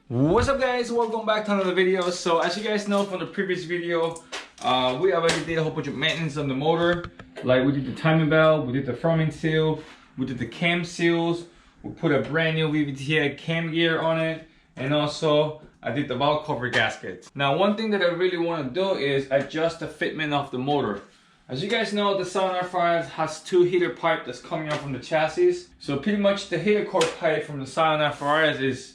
What's up guys, welcome back to another video. So as you guys know from the previous video, we already did a whole bunch of maintenance on the motor. Like we did the timing belt, we did the firming seal, we did the cam seals, we put a brand new VVTi cam gear on it, and also I did the valve cover gasket. Now one thing that I really want to do is adjust the fitment of the motor. As you guys know, the Scion FRs has two heater pipe that's coming out from the chassis. So pretty much the heater core pipe from the Scion FRs is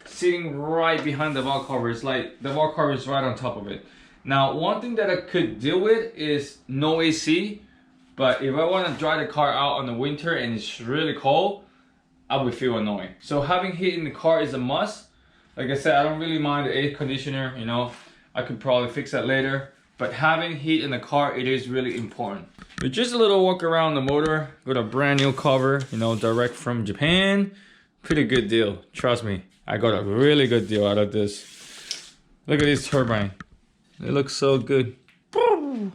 sitting right behind the valve cover. It's like the valve cover is right on top of it. Now one thing that I could deal with is no AC, but if I want to dry the car out on the winter and it's really cold, I would feel annoying. So having heat in the car is a must. Like I said, I don't really mind the air conditioner, you know, I could probably fix that later. But having heat in the car, it is really important. But just a little walk around the motor, got a brand new cover, you know, direct from Japan. Pretty good deal, trust me. I got a really good deal out of this. Look at this turbine. It looks so good. You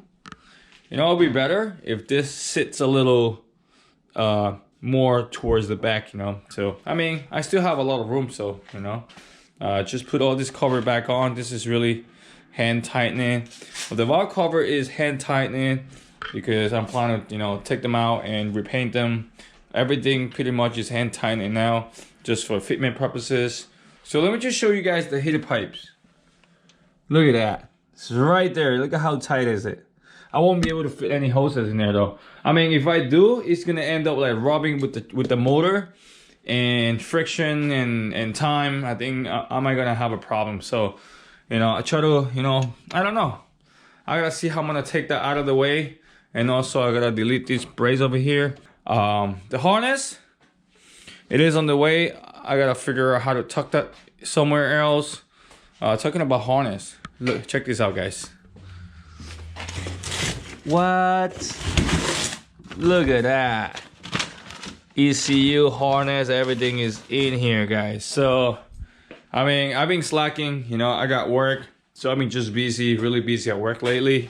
know, it'll be better if this sits a little more towards the back, you know. So, I mean, I still have a lot of room, so, you know. Just put all this cover back on. This is really hand tightening. Well, the valve cover is hand tightening because I'm planning to, you know, take them out and repaint them. Everything pretty much is hand tightening now, just for fitment purposes. So let me just show you guys the heater pipes. Look at that. It's right there. Look at how tight is it. I won't be able to fit any hoses in there though. I mean, if I do, it's gonna end up like rubbing with the motor and friction and time. I think I might gonna have a problem. So, you know, I try to, you know, I don't know. I gotta see how I'm gonna take that out of the way. And also I gotta delete this brace over here. The harness, it is on the way. I gotta figure out how to tuck that somewhere else. Talking about harness, look, check this out guys. What? Look at that. ECU harness, everything is in here guys. So I mean, I've been slacking, you know, I got work, so I've been just busy, really busy at work lately,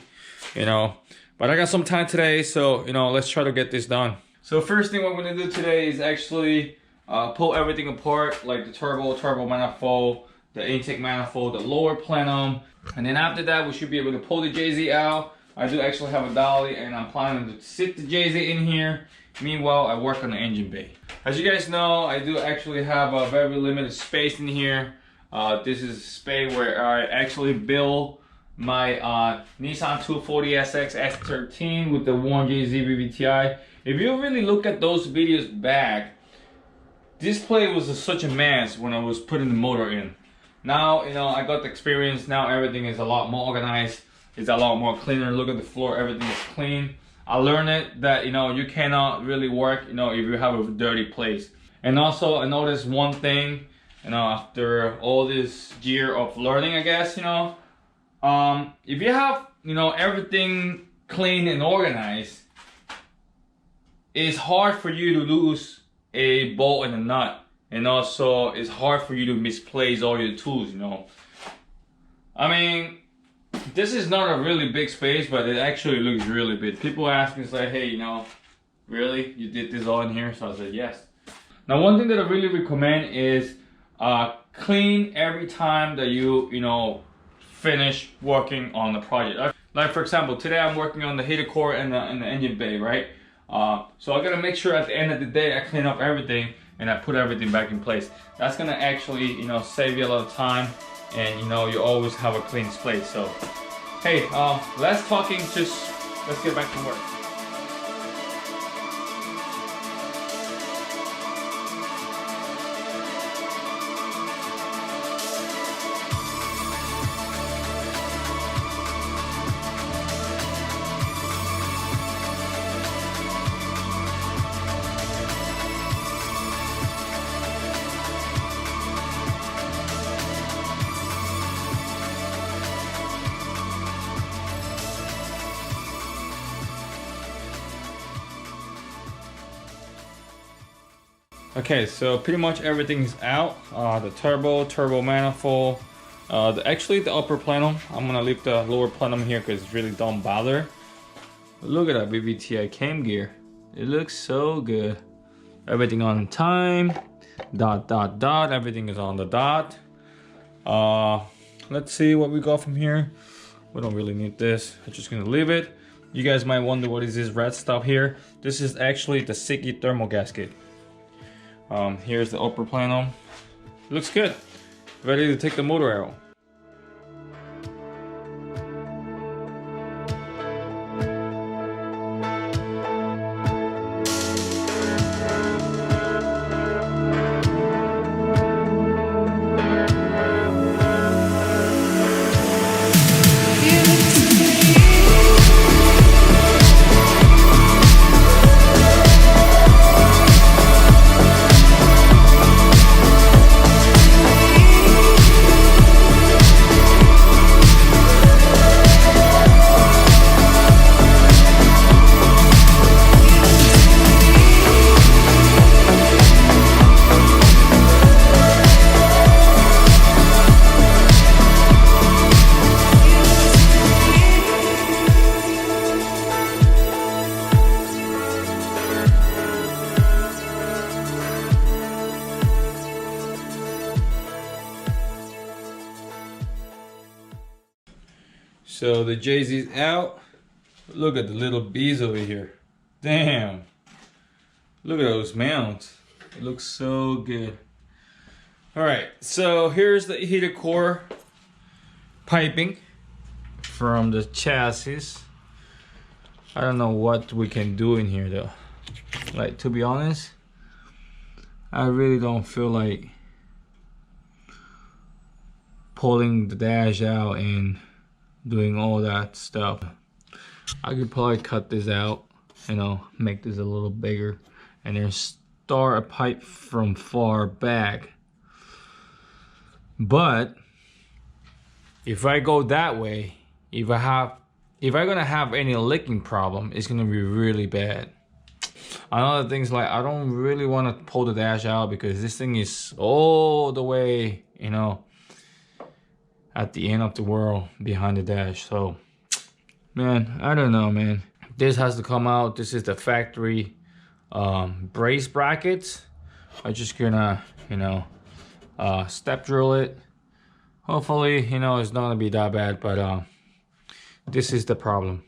you know, but I got some time today, so, you know, let's try to get this done. So first thing what we're gonna do today is actually pull everything apart, like the turbo manifold, the intake manifold, the lower plenum, and then after that, we should be able to pull the JZ out. I do actually have a dolly, and I'm planning to sit the JZ in here. Meanwhile, I work on the engine bay. As you guys know, I do actually have a very limited space in here. This is a space where I actually build my Nissan 240SX S13 with the 1jz VVTi. If you really look at those videos back, this plate was such a mess when I was putting the motor in. Now, you know, I got the experience. Now everything is a lot more organized. It's a lot more cleaner. Look at the floor, everything is clean. I learned it that, you know, you cannot really work, you know, if you have a dirty place. And also I noticed one thing, you know, after all this year of learning, I guess, you know, if you have, you know, everything clean and organized, it's hard for you to lose a bolt and a nut. And also it's hard for you to misplace all your tools, you know. I mean, this is not a really big space, but it actually looks really big. People ask me, it's like, hey, you know, really? You did this all in here? So I said, yes. Now, one thing that I really recommend is clean every time that you know, finish working on the project. Like for example, today I'm working on the heater core and the engine bay, right? So I gotta make sure at the end of the day I clean up everything and I put everything back in place. That's gonna actually, you know, save you a lot of time. And you know, you always have a clean slate. So hey, less talking, just let's get back to work. Okay, so pretty much everything is out. The turbo manifold, actually the upper plenum. I'm gonna leave the lower plenum here because it really don't bother. But look at that VVTi cam gear. It looks so good. Everything on time. Dot, everything is on the dot. Let's see what we got from here. We don't really need this. I'm just gonna leave it. You guys might wonder what is this red stuff here. This is actually the Ecu thermal gasket. Here's the upper panel. Looks good. Ready to take the motor out. So the JZ's out. Look at the little bees over here. Damn. Look at those mounts. It looks so good. Alright, so here's the heated core piping from the chassis. I don't know what we can do in here though. Like, to be honest, I really don't feel like pulling the dash out and doing all that stuff. I could probably cut this out, you know, make this a little bigger, and then start a pipe from far back. But if I go that way, if I'm gonna have any leaking problem, it's gonna be really bad. Another thing's like, I don't really want to pull the dash out because this thing is all the way, you know, at the end of the world behind the dash. So man, I don't know, man. This has to come out. This is the factory brace brackets. I'm just gonna, you know, step drill it. Hopefully, you know, it's not gonna be that bad, but this is the problem.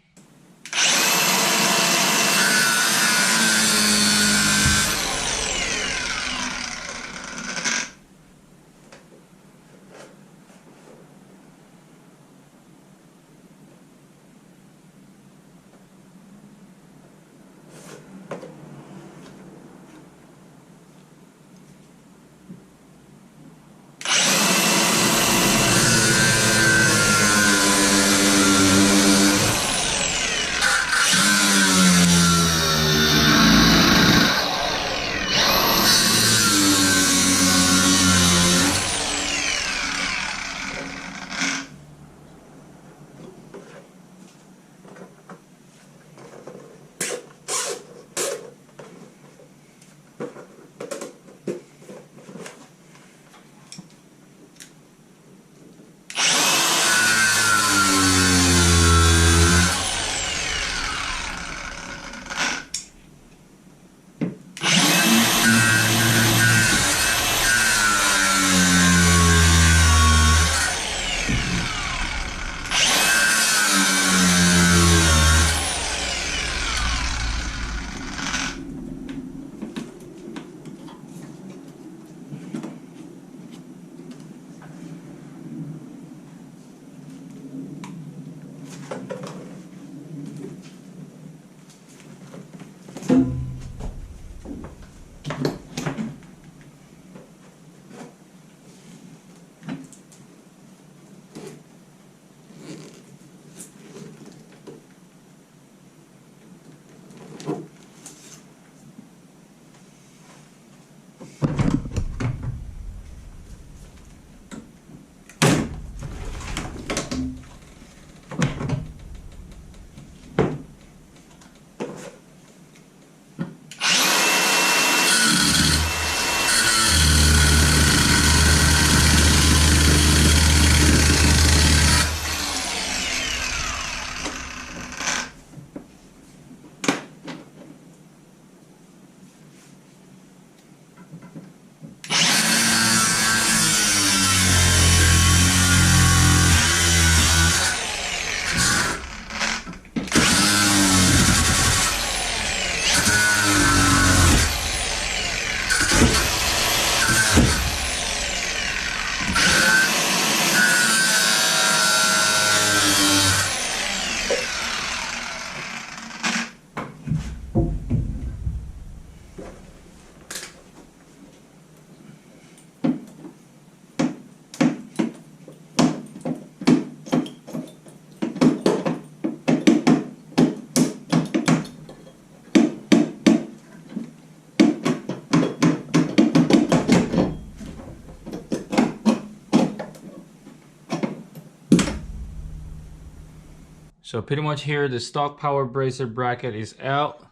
So pretty much here, the stock power bracer bracket is out.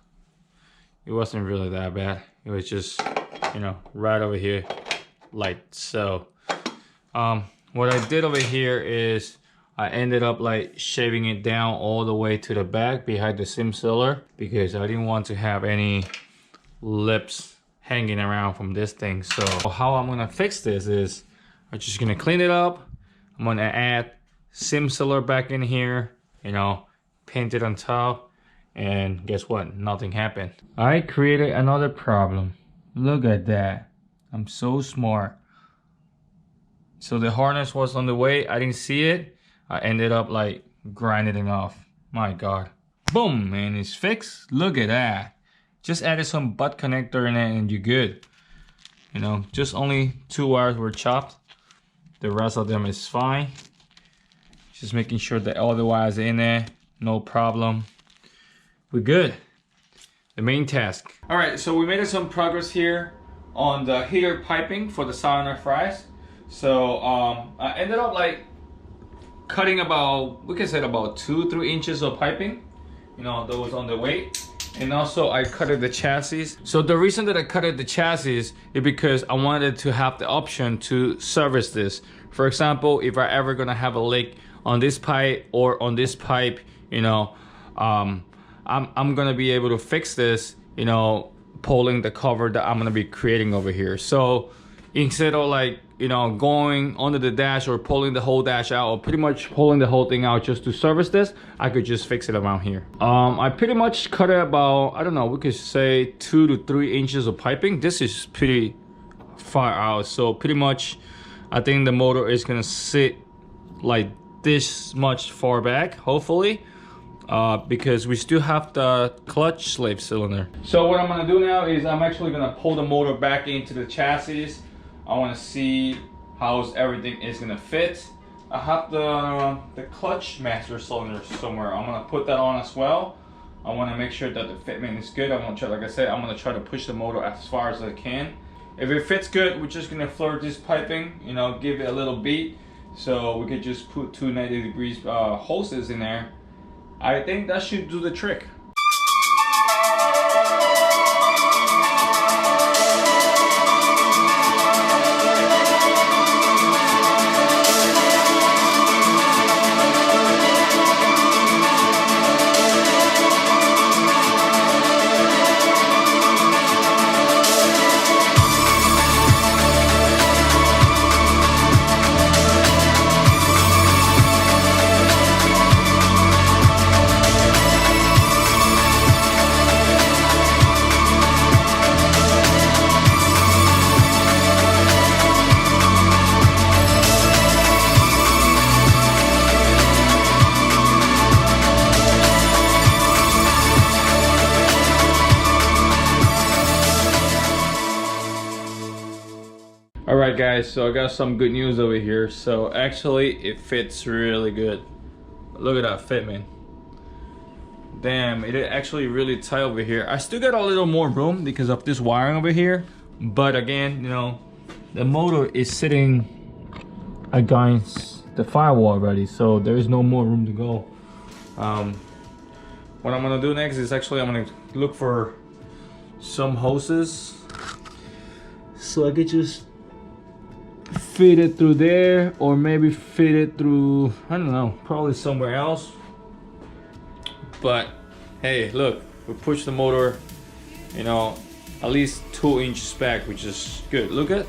It wasn't really that bad. It was just, you know, right over here, like so. What I did over here is I ended up like shaving it down all the way to the back behind the sim sealer because I didn't want to have any lips hanging around from this thing. So how I'm gonna fix this is I'm just gonna clean it up. I'm gonna add sim sealer back in here, you know, paint it on top, and guess what? Nothing happened. I created another problem. Look at that. I'm so smart. So the harness was on the way. I didn't see it. I ended up like grinding it off. My God. Boom, man, it's fixed. Look at that. Just added some butt connector in it and you're good. You know, just only 2 wires were chopped. The rest of them is fine. Just making sure that all the wires are in there. No problem. We're good. The main task. All right, so we made some progress here on the heater piping for the Scion FRs. So I ended up like cutting about, we can say about 2-3 inches of piping, you know, that was on the weight. And also I cutted the chassis. So the reason that I cutted the chassis is because I wanted to have the option to service this. For example, if I ever gonna have a leak on this pipe or on this pipe, you know, I'm gonna be able to fix this, you know, pulling the cover that I'm gonna be creating over here. So instead of like, you know, going under the dash or pulling the whole dash out or pretty much pulling the whole thing out just to service this, I could just fix it around here. I pretty much cut it about, I don't know, we could say 2 to 3 inches of piping. This is pretty far out, so pretty much I think the motor is gonna sit like this much far back, hopefully, because we still have the clutch slave cylinder. So what I'm gonna do now is I'm actually gonna pull the motor back into the chassis. I want to see how everything is gonna fit. I have the clutch master cylinder somewhere. I'm gonna put that on as well. I want to make sure that the fitment is good. I'm gonna try, like I said, I'm gonna try to push the motor as far as I can. If it fits good, we're just gonna flirt this piping, you know, give it a little beat. So we could just put 2 90-degree hoses in there. I think that should do the trick. Alright guys, so I got some good news over here. So actually it fits really good. Look at that fitment. Damn, it is actually really tight over here. I still got a little more room because of this wiring over here. But again, you know, the motor is sitting against the firewall already, so there is no more room to go. What I'm gonna do next is actually I'm gonna look for some hoses so I could just fit it through there, or maybe fit it through, I don't know, probably somewhere else. But hey, look, we pushed the motor, you know, at least 2 inches back, which is good. Look at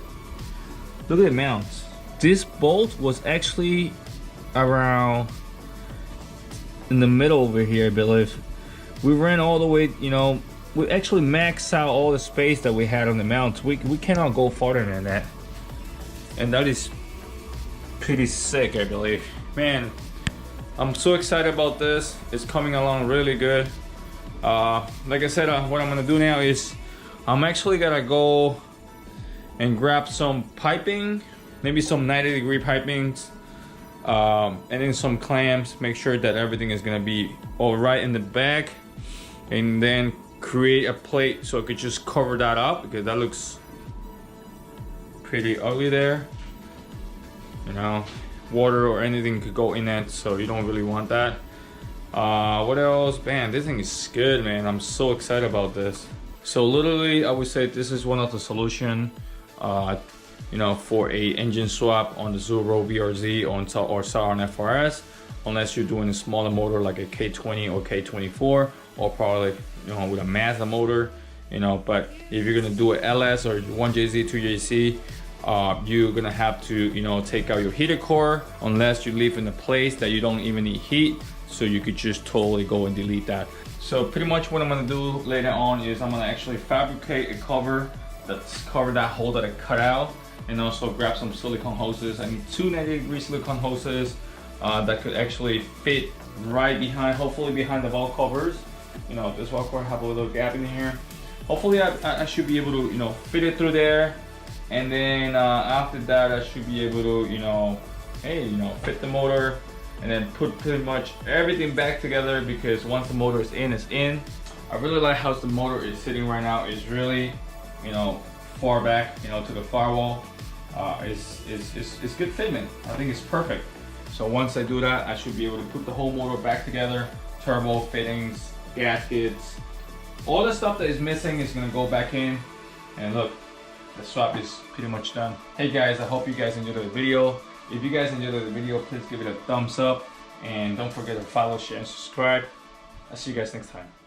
the mounts. This bolt was actually around in the middle over here, I believe. We ran all the way, you know, we actually maxed out all the space that we had on the mounts. We cannot go farther than that. And that is pretty sick, I believe. Man, I'm so excited about this. It's coming along really good. Like I said, what I'm gonna do now is I'm actually gonna go and grab some piping, maybe some 90-degree pipings, and then some clamps. Make sure that everything is gonna be all right in the back, and then create a plate so I could just cover that up, because that looks pretty ugly there. You know, water or anything could go in that, so you don't really want that. What else? Man, this thing is good, man. I'm so excited about this. So literally, I would say this is one of the solution, you know, for a engine swap on the Zero BRZ or Scion FRs, unless you're doing a smaller motor like a K20 or K24, or probably, you know, with a Mazda motor, you know. But if you're gonna do an LS or 1jz, 2jz, you're gonna have to, you know, take out your heater core, unless you live in a place that you don't even need heat, so you could just totally go and delete that. So pretty much what I'm gonna do later on is I'm gonna actually fabricate a cover that's cover that hole that I cut out, and also grab some silicone hoses. I need 2 90-degree silicone hoses that could actually fit right behind, hopefully behind the valve covers. You know, this valve cover have a little gap in here. Hopefully I should be able to, you know, fit it through there. And then after that, I should be able to, you know, hey, you know, fit the motor, and then put pretty much everything back together, because once the motor is in, it's in. I really like how the motor is sitting right now. It's really, you know, far back, you know, to the firewall. It's good fitment. I think it's perfect. So once I do that, I should be able to put the whole motor back together, turbo fittings, gaskets, all the stuff that is missing is gonna go back in. And look, the swap is pretty much done. Hey guys, I hope you guys enjoyed the video. If you guys enjoyed the video, please give it a thumbs up, and don't forget to follow, share, and subscribe. I'll see you guys next time.